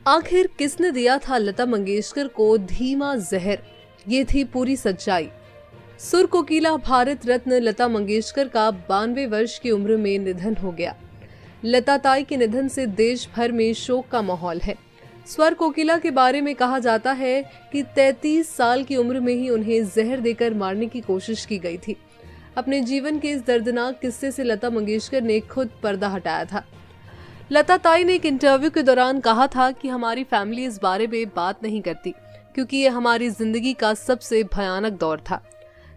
आखिर किसने दिया था लता मंगेशकर को धीमा जहर? ये थी पूरी सच्चाई। सुर कोकिला भारत रत्न लता मंगेशकर का 92 वर्ष की उम्र में निधन हो गया। लता ताई के निधन से देश भर में शोक का माहौल है। स्वर कोकिला के बारे में कहा जाता है कि 33 साल की उम्र में ही उन्हें जहर देकर मारने की कोशिश की गई थी। अपने जीवन के इस दर्दनाक किस्से से लता मंगेशकर ने खुद पर्दा हटाया था। लता ताई ने एक इंटरव्यू के दौरान कहा था कि हमारी फैमिली इस बारे में बात नहीं करती क्योंकि ये हमारी जिंदगी का सबसे भयानक दौर था।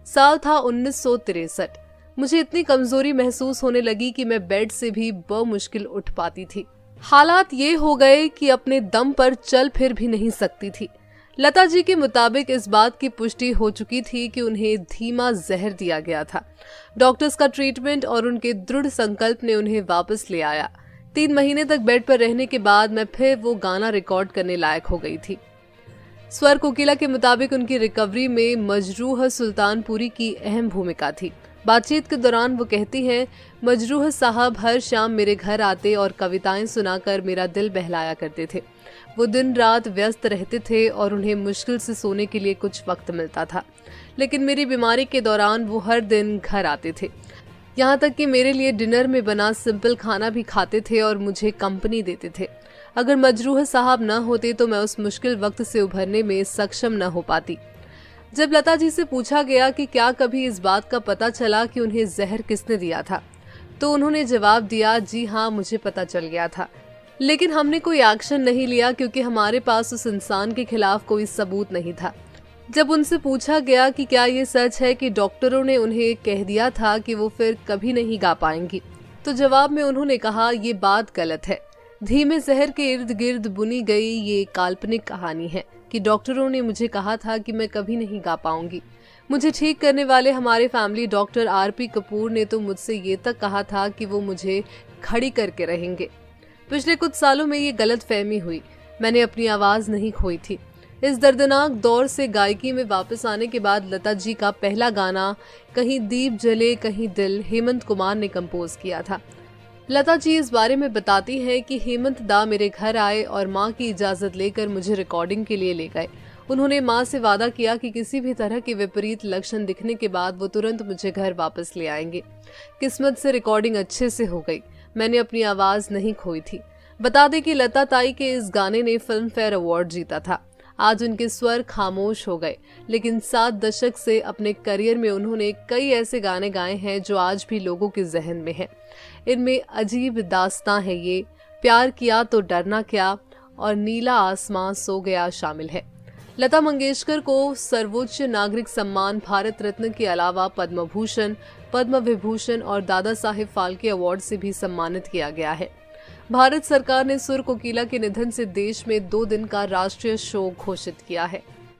साल था 1963। मुझे इतनी कमजोरी महसूस होने लगी कि मैं बेड से भी बमुश्किल उठ पाती थी। हालात ये हो गए कि अपने दम पर चल फिर भी नहीं सकती थी। लता जी के मुताबिक इस बात की पुष्टि हो चुकी थी कि उन्हें धीमा जहर दिया गया था। डॉक्टर्स का ट्रीटमेंट और उनके दृढ़ संकल्प ने उन्हें वापस ले आया। 3 महीने तक बेड पर रहने के बाद मैं फिर वो गाना रिकॉर्ड करने लायक हो गई थी। स्वर कोकिला के मुताबिक उनकी रिकवरी में मजरूह सुल्तानपुरी की अहम भूमिका थी। बातचीत के दौरान वो कहती हैं, मजरूह साहब हर शाम मेरे घर आते और कविताएं सुनाकर मेरा दिल बहलाया करते थे। वो दिन रात व्यस्त रहते थे और उन्हें मुश्किल से सोने के लिए कुछ वक्त मिलता था, लेकिन मेरी बीमारी के दौरान वो हर दिन घर आते थे। यहाँ तक कि मेरे लिए डिनर में बना सिंपल खाना भी खाते थे और मुझे कंपनी देते थे। अगर मजरूह साहब न होते तो मैं उस मुश्किल वक्त से उभरने में सक्षम न हो पाती। जब लता जी से पूछा गया कि क्या कभी इस बात का पता चला कि उन्हें जहर किसने दिया था, तो उन्होंने जवाब दिया, जी हाँ, मुझे पता चल गया था, लेकिन हमने कोई एक्शन नहीं लिया क्योंकि हमारे पास उस इंसान के खिलाफ कोई सबूत नहीं था। जब उनसे पूछा गया कि क्या ये सच है कि डॉक्टरों ने उन्हें कह दिया था कि वो फिर कभी नहीं गा पाएंगी, तो जवाब में उन्होंने कहा, ये बात गलत है। धीमे जहर के इर्द गिर्द बुनी गई ये काल्पनिक कहानी है कि डॉक्टरों ने मुझे कहा था कि मैं कभी नहीं गा पाऊंगी। मुझे ठीक करने वाले हमारे फैमिली डॉक्टर आरपी कपूर ने तो मुझसे ये तक कहा था कि वो मुझे खड़ी करके रहेंगे। पिछले कुछ सालों में ये गलतफहमी हुई। मैंने अपनी आवाज नहीं खोई थी। इस दर्दनाक दौर से गायकी में वापस आने के बाद लता जी का पहला गाना कहीं दीप जले कहीं दिल हेमंत कुमार ने कंपोज किया था। लता जी इस बारे में बताती हैं कि हेमंत दा मेरे घर आए और माँ की इजाज़त लेकर मुझे रिकॉर्डिंग के लिए ले गए। उन्होंने माँ से वादा किया कि किसी भी तरह के विपरीत लक्षण दिखने के बाद वो तुरंत मुझे घर वापस ले आएंगे। किस्मत से रिकॉर्डिंग अच्छे से हो गई। मैंने अपनी आवाज़ नहीं खोई थी। बता दें कि लता ताई के इस गाने ने फिल्म फेयर अवार्ड जीता था। आज उनके स्वर खामोश हो गए, लेकिन 7 दशक से अपने करियर में उन्होंने कई ऐसे गाने गाए हैं जो आज भी लोगों के जहन में हैं। इनमें अजीब दास्तां है ये, प्यार किया तो डरना क्या और नीला आसमां सो गया शामिल है। लता मंगेशकर को सर्वोच्च नागरिक सम्मान भारत रत्न के अलावा पद्म भूषण, पद्म विभूषण और दादा साहेब फाल्के अवार्ड से भी सम्मानित किया गया है। भारत सरकार ने सुर कोकिला के निधन से देश में 2 दिन का राष्ट्रीय शोक घोषित किया है।